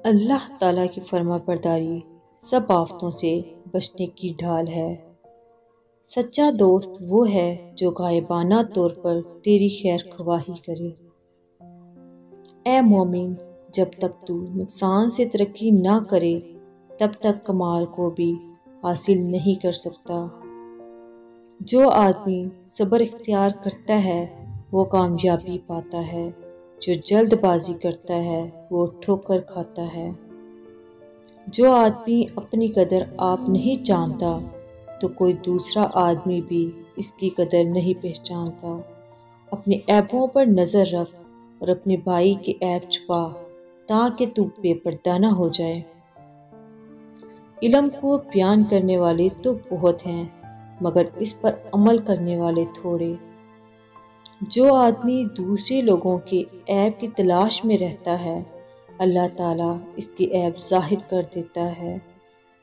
اللہ تعالیٰ کی فرما برداری سب آفتوں سے بچنے کی ڈھال ہے۔ سچا دوست وہ ہے جو غائبانہ طور پر تیری خیر خواہی کرے۔ اے مومن، جب تک تو نقصان سے ترقی نہ کرے تب تک کمال کو بھی حاصل نہیں کر سکتا۔ جو آدمی صبر اختیار کرتا ہے وہ کامیابی پاتا ہے، جو جلد بازی کرتا ہے وہ ٹھوکر کھاتا ہے۔ جو آدمی اپنی قدر آپ نہیں جانتا تو کوئی دوسرا آدمی بھی اس کی قدر نہیں پہچانتا۔ اپنے عیبوں پر نظر رکھ اور اپنے بھائی کے عیب چھپا تاکہ تو بے پردہ نہ ہو جائے۔ علم کو بیان کرنے والے تو بہت ہیں مگر اس پر عمل کرنے والے تھوڑے۔ جو آدمی دوسرے لوگوں کے عیب کی تلاش میں رہتا ہے اللہ تعالیٰ اس کے عیب ظاہر کر دیتا ہے۔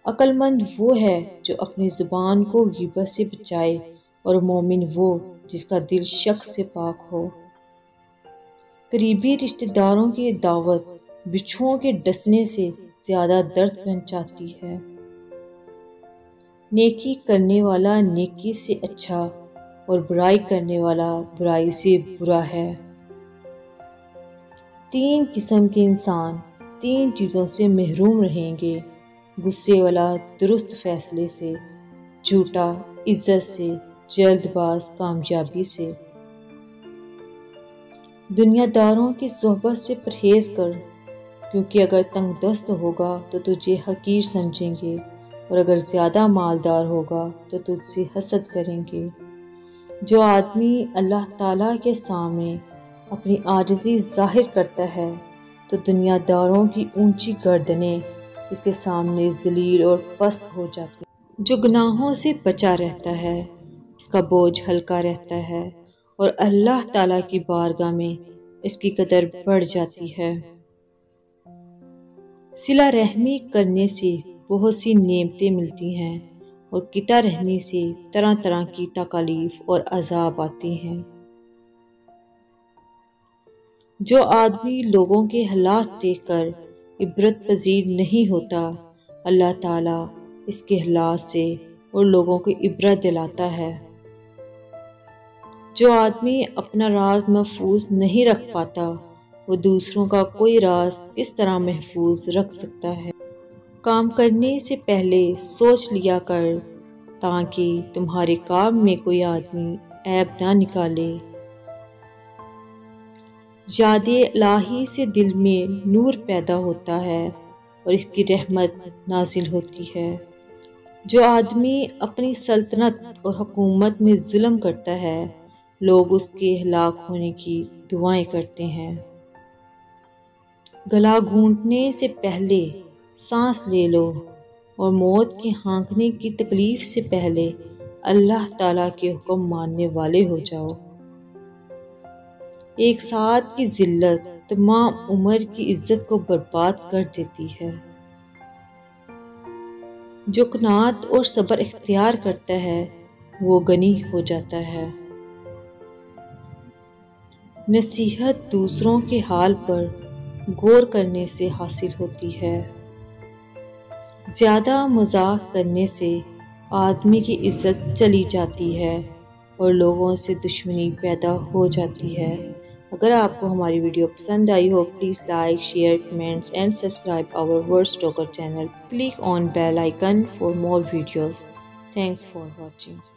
عقل مند وہ ہے جو اپنی زبان کو غیبت سے بچائے، اور مومن وہ جس کا دل شک سے پاک ہو۔ قریبی رشتہ داروں کی دعوت بچھوؤں کے ڈسنے سے زیادہ درد پہنچاتی ہے۔ نیکی کرنے والا نیکی سے اچھا اور برائی کرنے والا برائی سے برا ہے۔ تین قسم کے انسان تین چیزوں سے محروم رہیں گے: غصے والا درست فیصلے سے، جھوٹا عزت سے، جلد باز کامیابی سے۔ دنیا داروں کی صحبت سے پرہیز کر، کیونکہ اگر تنگ دست ہوگا تو تجھے حقیر سمجھیں گے، اور اگر زیادہ مالدار ہوگا تو تجھ سے حسد کریں گے۔ جو آدمی اللہ تعالیٰ کے سامنے اپنی عاجزی ظاہر کرتا ہے تو دنیا داروں کی اونچی گردنیں اس کے سامنے ذلیل اور پست ہو جاتی ہیں۔ جو گناہوں سے بچا رہتا ہے اس کا بوجھ ہلکا رہتا ہے، اور اللہ تعالیٰ کی بارگاہ میں اس کی قدر بڑھ جاتی ہے۔ صلہ رحمی کرنے سے بہت سی نعمتیں ملتی ہیں، اور قطع رحمی سے طرح طرح کی تکالیف اور عذاب آتی ہیں۔ جو آدمی لوگوں کے حالات دیکھ کر عبرت پذیر نہیں ہوتا اللہ تعالیٰ اس کے حالات سے اور لوگوں کو عبرت دلاتا ہے۔ جو آدمی اپنا راز محفوظ نہیں رکھ پاتا وہ دوسروں کا کوئی راز کس طرح محفوظ رکھ سکتا ہے۔ کام کرنے سے پہلے سوچ لیا کر تاکہ تمہارے کام میں کوئی آدمی عیب نہ نکالے۔ یاد الہی سے دل میں نور پیدا ہوتا ہے اور اس کی رحمت نازل ہوتی ہے۔ جو آدمی اپنی سلطنت اور حکومت میں ظلم کرتا ہے لوگ اس کے ہلاک ہونے کی دعائیں کرتے ہیں۔ گلا گھونٹنے سے پہلے سانس لے لو، اور موت کے ہانکنے کی تکلیف سے پہلے اللہ تعالیٰ کے حکم ماننے والے ہو جاؤ۔ ایک ساتھ کی ذلت تمام عمر کی عزت کو برباد کر دیتی ہے۔ جو قناعت اور صبر اختیار کرتا ہے وہ غنی ہو جاتا ہے۔ نصیحت دوسروں کے حال پر غور کرنے سے حاصل ہوتی ہے۔ زیادہ مذاق کرنے سے آدمی کی عزت چلی جاتی ہے اور لوگوں سے دشمنی پیدا ہو جاتی ہے۔ اگر آپ کو ہماری ویڈیو پسند آئی ہو please like, share, comments and subscribe our Words Talker channel. Click on bell icon for more videos. Thanks for watching.